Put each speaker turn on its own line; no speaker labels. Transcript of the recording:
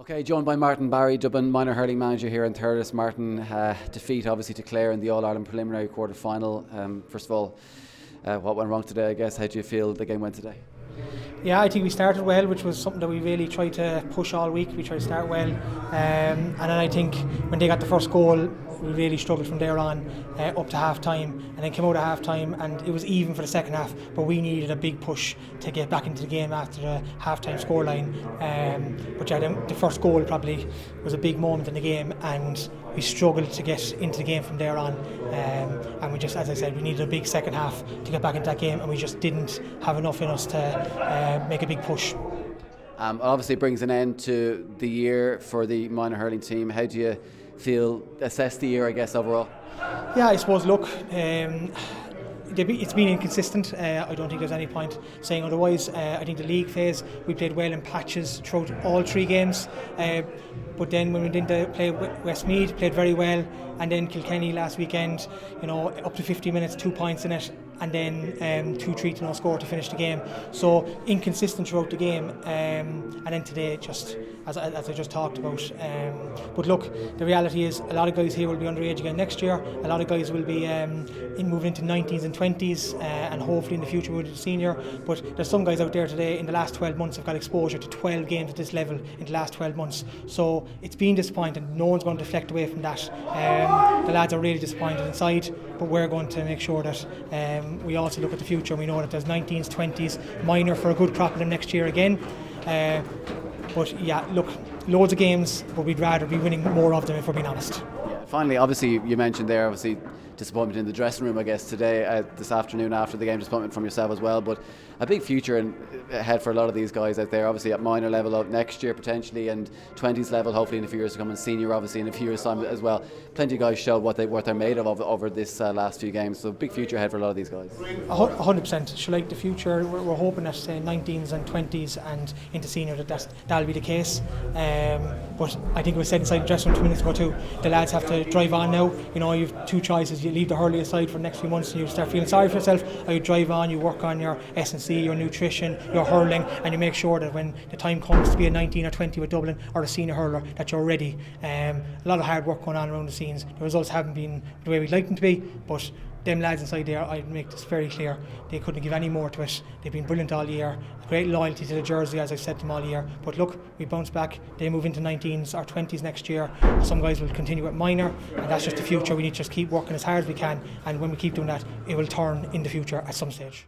Okay, joined by Martin Barry, Dublin Minor Hurling manager here in Thurles. Martin, defeat obviously to Clare in the All-Ireland preliminary quarter-final. First of all, what went wrong today, I guess? How do you feel the game went today?
Yeah, I think we started well, which was something that we really tried to push all week. We tried to start well, and then I think when they got the first goal, we really struggled from there on up to half time, and then came out at half time and it was even for the second half, but we needed a big push to get back into the game after the half time scoreline. But yeah, the first goal probably was a big moment in the game, and we struggled to get into the game from there on, and we just, as I said, we needed a big second half to get back into that game, and we just didn't have enough in us to make a big push.
Obviously it brings an end to the year for the minor hurling team. How do you assess the year, I guess, overall?
Yeah, I suppose, look, it's been inconsistent. I don't think there's any point saying otherwise. I think the league phase, we played well in patches throughout all three games, but then when we didn't play Westmeath, played very well, and then Kilkenny last weekend, up to 50 minutes, 2 points in it, and then 2-3 to no score to finish the game. So inconsistent throughout the game, and then today, just as I just talked about. But look, the reality is a lot of guys here will be underage again next year. A lot of guys will be moving into 19s and 20s, and hopefully in the future we'll be senior. But there's some guys out there today in the last 12 months have got exposure to 12 games at this level in the last 12 months. So it's been disappointing. No one's going to deflect away from that. The lads are really disappointed inside, but we're going to make sure that we also look at the future. We know that there's 19s, 20s, minor for a good crop of them next year again. But yeah, look, loads of games, but we'd rather be winning more of them if we're being honest.
Yeah, finally, obviously you mentioned there, obviously disappointment in the dressing room, I guess, today, this afternoon after the game, disappointment from yourself as well, but a big future ahead for a lot of these guys out there, obviously at minor level up next year potentially, and 20s level hopefully in a few years to come, and senior obviously in a few years time as well. Plenty of guys showed what they're made of over this last few games, so big future ahead for a lot of these guys.
100%. So like the future, we're hoping that 19s and 20s and into senior that'll be the case. But I think it was said inside the dressing room 2 minutes ago too, the lads have to drive on now. You've two choices: you leave the hurling aside for the next few months and you start feeling sorry for yourself, or you drive on, you work on your S&C, your nutrition, your hurling, and you make sure that when the time comes to be a 19 or 20 with Dublin or a senior hurler, that you're ready. A lot of hard work going on around the scenes. The results haven't been the way we'd like them to be, but them lads inside there, I'd make this very clear, they couldn't give any more to it. They've been brilliant all year, great loyalty to the jersey, as I said to them all year. But look, we bounce back, they move into 19s or 20s next year. Some guys will continue at minor, and that's just the future. We need to just keep working as hard as we can, and when we keep doing that, it will turn in the future at some stage.